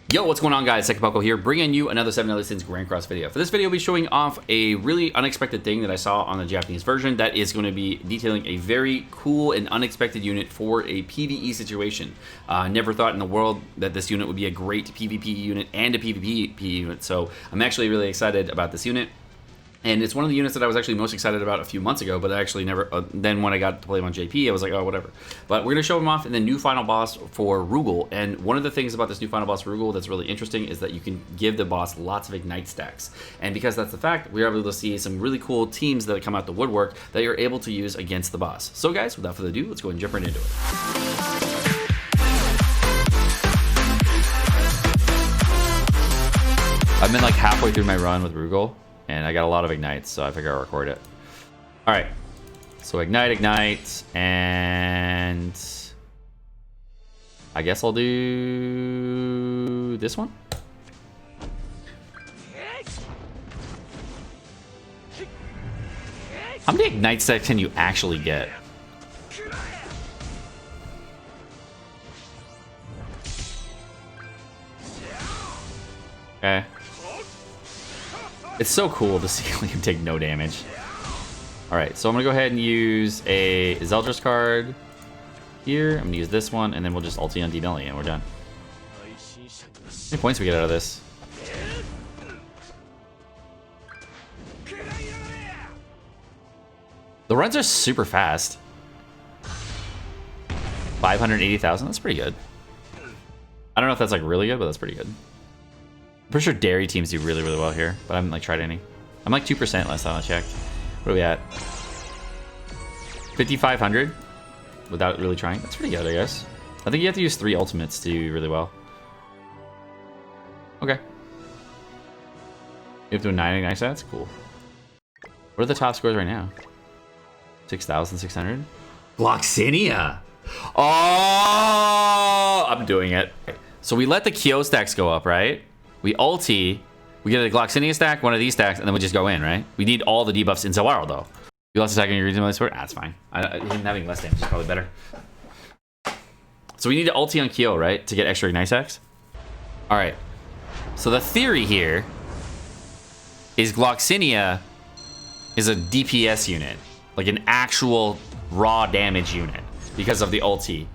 Yo, what's going on, guys? Sekapoko here, bringing you another 7 Deadly Sins Grand Cross video. For this video, I'll be showing off a really unexpected thing that I saw on the Japanese version that is going to be detailing a very cool and unexpected unit for a PvE situation. Never thought in the world that this unit would be a great PvP unit and a PvP unit, so I'm actually really excited about this unit. And it's one of the units that I was actually most excited about a few months ago, but I actually never, then when I got to play him on JP, I was like, oh, whatever. But we're going to show him off in the new final boss for Rugal. And one of the things about this new final boss for Rugal that's really interesting is that you can give the boss lots of ignite stacks. And because that's the fact, we are able to see some really cool teams that come out the woodwork that you're able to use against the boss. So guys, without further ado, let's go and jump right into it. I've been like halfway through my run with Rugal, and I got a lot of ignites, so I figure I'll record it. All right, so ignite, and I guess I'll do this one. How many ignite stacks can you actually get? Okay. It's so cool to see him take no damage. Alright, so I'm going to go ahead and use a Zeldris card here. I'm going to use this one, and then we'll just ulti on D-Millie, and we're done. How many points we get out of this? The runs are super fast. 580,000, that's pretty good. I don't know if that's like really good, but that's pretty good. I'm pretty sure dairy teams do really, really well here, but I haven't like tried any. I'm like 2% last time I checked. What are we at? 5,500 without really trying. That's pretty good, I guess. I think you have to use 3 ultimates to do really well. Okay. You have to do 9 ignite stats? Cool. What are the top scores right now? 6,600? Gloxinia! Oh! I'm doing it. So we let the Kyo stacks go up, right? We ulti, we get a Gloxinia stack, one of these stacks, and then we just go in, right? We need all the debuffs in Zawaro, though. You lost attacking your reason sword? Ah, that's fine. Him having less damage is probably better. So we need to ulti on Kyo, right? To get extra ignite stacks? Alright. So the theory here is Gloxinia is a DPS unit. Like an actual raw damage unit. Because of the ulti.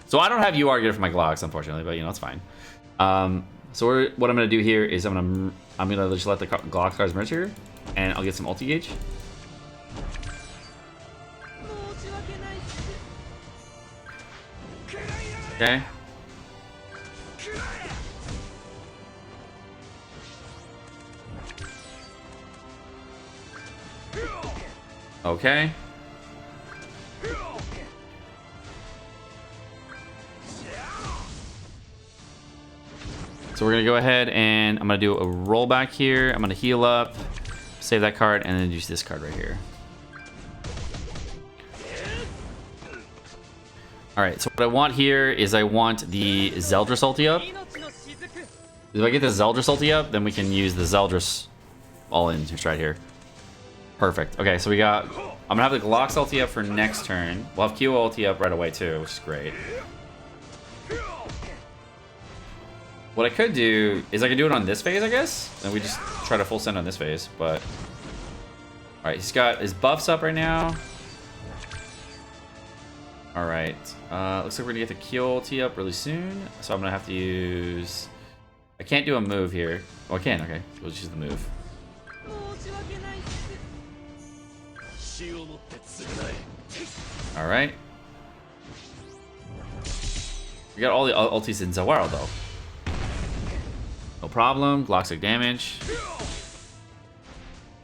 So I don't have UR gear for my Glox, unfortunately, but you know, it's fine. So what I'm gonna do here is I'm gonna just let the Glock cards merge here, and I'll get some ulti gauge. Okay. Okay. So we're gonna go ahead and I'm gonna do a rollback here. I'm gonna heal up, save that card, and then use this card right here. All right, so what I want here is I want the Zeldris ulti up. If I get the Zeldris ulti up, then we can use the Zeldris all in just right here. Perfect. Okay, so we got, I'm gonna have the Glox ulti up for next turn. We'll have Q ulti up right away too, which is great. What I could do is I could do it on this phase, I guess. And we just try to full send on this phase, but... Alright, he's got his buffs up right now. Alright, looks like we're gonna get the Kyo ulti up really soon. So I'm gonna have to use... I can't do a move here. Oh, I can, okay. We'll just use the move. Alright. We got all the ultis in Zawaro, though. No problem. Gloxic damage.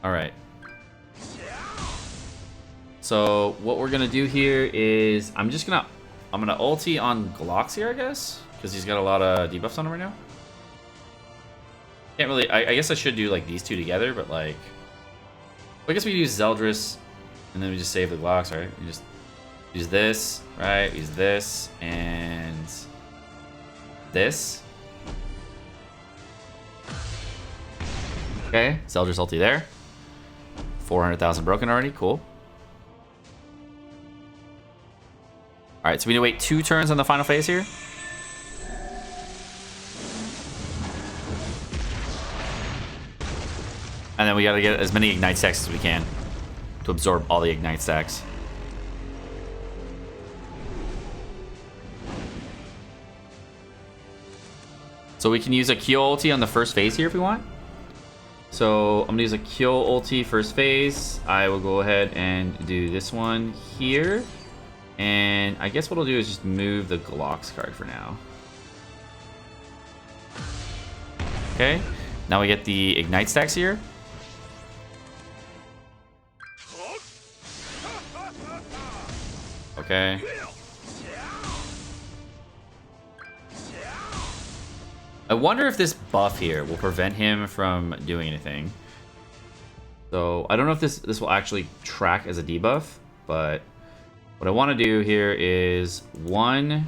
Alright. So what we're gonna do here is I'm gonna ulti on Glox here, I guess, because he's got a lot of debuffs on him right now. Can't really. I guess I should do like these two together, but like, I guess we use Zeldris, and then we just save the Glox, right? We just use this, right? Use this and this. Okay, Zeldris ulti there. 400,000 broken already, cool. Alright, so we need to wait 2 turns on the final phase here. And then we gotta get as many ignite stacks as we can to absorb all the ignite stacks. So we can use a Kyo ulti on the first phase here if we want. So I'm gonna use a Kyo ulti first phase. I will go ahead and do this one here. And I guess what I'll do is just move the Glox card for now. Okay, now we get the ignite stacks here. Okay. I wonder if this buff here will prevent him from doing anything. So I don't know if this will actually track as a debuff, but what I want to do here is 1,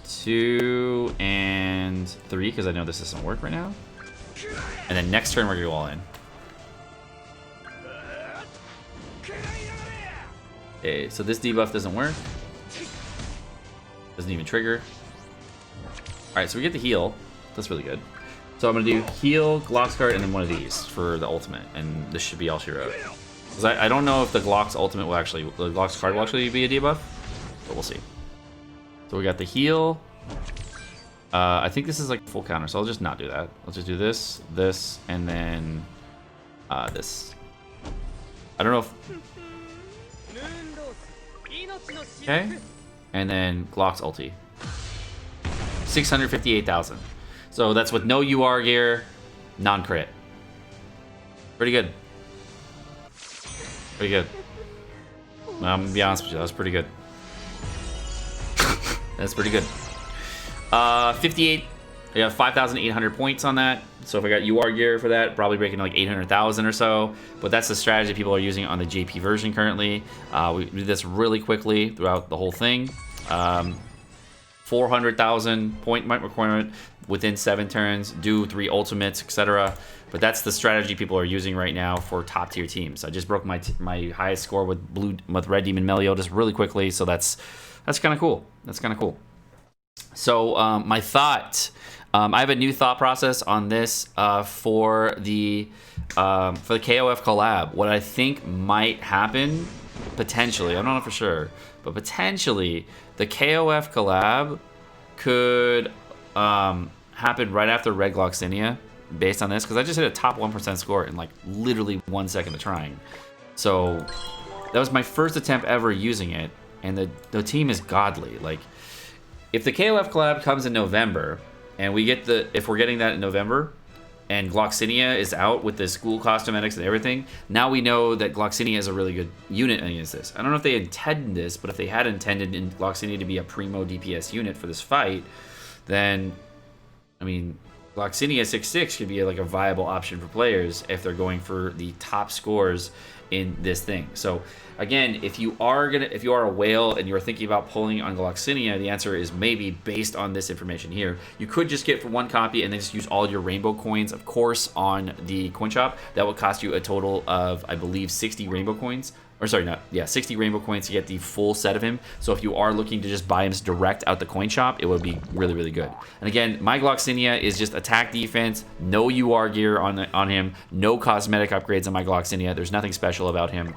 2, and 3, because I know this doesn't work right now. And then next turn we're gonna go all in. Okay, so this debuff doesn't work. Doesn't even trigger. Alright, so we get the heal. That's really good. So I'm gonna do heal, Glox card, and then one of these for the ultimate, and this should be all she wrote. Because I don't know if the Glox ultimate will actually, the Glox card will actually be a debuff, but we'll see. So we got the heal. I think this is like full counter, so I'll just not do that. I'll just do this, this, and then this. I don't know if... Okay. And then Glox ulti. 658,000. So that's with no UR gear, non-crit. Pretty good. Pretty good. I'm gonna be honest with you, that was pretty good. That's pretty good. 58, yeah, 5,800 points on that. So if I got UR gear for that, probably breaking like 800,000 or so. But that's the strategy people are using on the JP version currently. We did this really quickly throughout the whole thing. 400,000 point requirement within 7 turns, do 3 ultimates, etc. But that's the strategy people are using right now for top tier teams. I just broke my highest score with Red Demon Meliodas really quickly, so that's kind of cool. That's kind of cool. So my thought, I have a new thought process on this for the KOF collab. What I think might happen potentially, I don't know for sure, but potentially the KOF collab could happen right after Red Gloxinia based on this, because I just hit a top 1% score in like literally 1 second of trying. So that was my first attempt ever using it, and the team is godly. Like, if the KOF collab comes in November, and we get if we're getting that in November, and Gloxinia is out with the school cosmetics and everything, now we know that Gloxinia is a really good unit against this. I don't know if they intended this, but if they had intended in Gloxinia to be a primo DPS unit for this fight, then, I mean, Gloxinia 6/6 could be like a viable option for players if they're going for the top scores in this thing. So again, if you are a whale and you're thinking about pulling on Gloxinia, the answer is maybe based on this information here. You could just get for 1 copy and then just use all your rainbow coins, of course, on the coin shop. That would cost you a total of, I believe, 60 rainbow coins. Or sorry, 60 rainbow coins to get the full set of him. So if you are looking to just buy him direct out the coin shop, it would be really, really good. And again, my Gloxinia is just attack defense, no UR gear on him, no cosmetic upgrades on my Gloxinia. There's nothing special about him.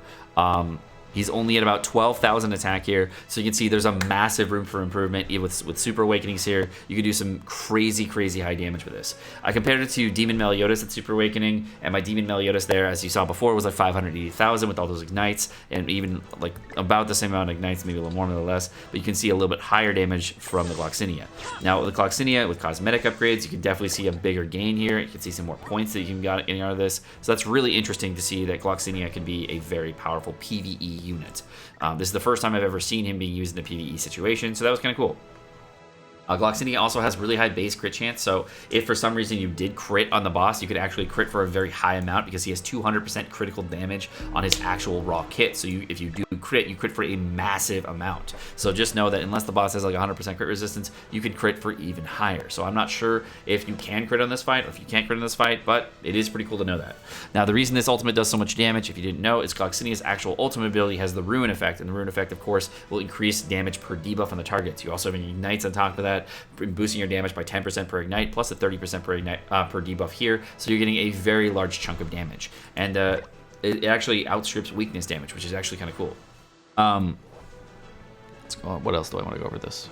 He's only at about 12,000 attack here, so you can see there's a massive room for improvement. Even with Super Awakenings here, you can do some crazy, crazy high damage with this. I compared it to Demon Meliodas at Super Awakening, and my Demon Meliodas there, as you saw before, was like 580,000 with all those ignites, and even like about the same amount of ignites, maybe a little more, a little less, but you can see a little bit higher damage from the Gloxinia. Now, with the Gloxinia, with cosmetic upgrades, you can definitely see a bigger gain here. You can see some more points that you can get out of this, so that's really interesting to see that Gloxinia can be a very powerful PvE unit. This is the first time I've ever seen him being used in a PvE situation, so that was kind of cool. Gloxinia also has really high base crit chance, so if for some reason you did crit on the boss, you could actually crit for a very high amount because he has 200% critical damage on his actual raw kit. So if you do crit, you crit for a massive amount. So just know that unless the boss has like 100% crit resistance, you can crit for even higher. So I'm not sure if you can crit on this fight or if you can't crit on this fight, but it is pretty cool to know that. Now, the reason this ultimate does so much damage, if you didn't know, is Gloxinia's actual ultimate ability has the Ruin effect, and the Ruin effect, of course, will increase damage per debuff on the targets. You also have any ignites on top of that, set, boosting your damage by 10% per ignite, plus a 30% per ignite per debuff here. So you're getting a very large chunk of damage, and it actually outstrips weakness damage, which is actually kind of cool. Let's go on. What else do I want to go over this?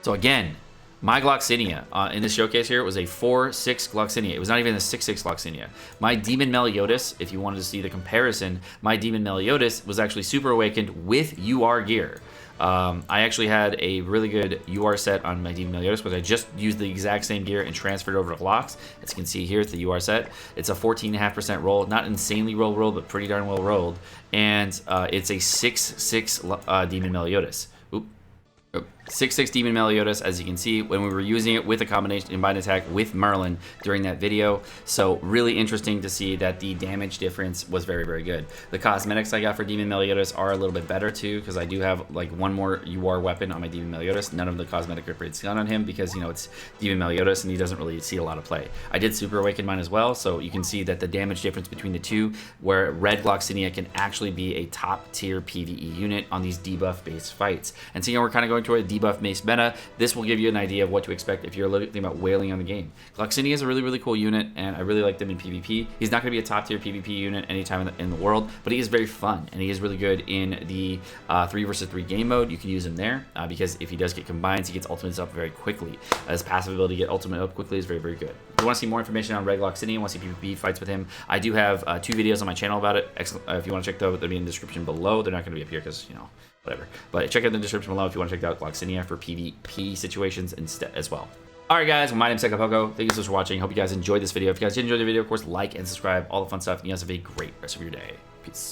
So again, my Gloxinia in this showcase here was a 4-6 Gloxinia. It was not even a 6-6 Gloxinia. My Demon Meliodas, if you wanted to see the comparison, my Demon Meliodas was actually Super Awakened with UR gear. I actually had a really good UR set on my Demon Meliodas, but I just used the exact same gear and transferred over to Glox. As you can see here, it's the UR set. It's a 14.5% roll, not insanely rolled, but pretty darn well rolled. And it's a 6-6 Demon Meliodas. 6-6 Demon Meliodas, as you can see, when we were using it with a combined attack with Merlin during that video. So really interesting to see that the damage difference was very, very good. The cosmetics I got for Demon Meliodas are a little bit better too, because I do have like one more UR weapon on my Demon Meliodas. None of the cosmetic upgrades done on him because, you know, it's Demon Meliodas and he doesn't really see a lot of play. I did Super Awaken mine as well, so you can see that the damage difference between the two, where Red Gloxinia can actually be a top tier PvE unit on these debuff based fights. And so, you know, we're kind of going to a debuff based meta. This will give you an idea of what to expect if you're thinking about wailing on the game. Gloxinia is a really, really cool unit, and I really like him in PvP. He's not going to be a top tier PvP unit anytime in the world, but he is very fun, and he is really good in the 3 versus 3 game mode. You can use him there because if he does get combines, he gets ultimates up very quickly. His passive ability to get ultimate up quickly is very, very good. If you want to see more information on Red Gloxinia, want to see PvP fights with him, I do have 2 videos on my channel about it. If you want to check those, they'll be in the description below. They're not going to be up here because, you know, whatever. But check out the description below if you want to check out Gloxinia for PvP situations instead as well. Alright guys, my name's Sekapoko. Thank you so much for watching. Hope you guys enjoyed this video. If you guys did enjoy the video, of course, like and subscribe, all the fun stuff. And you guys have a great rest of your day. Peace.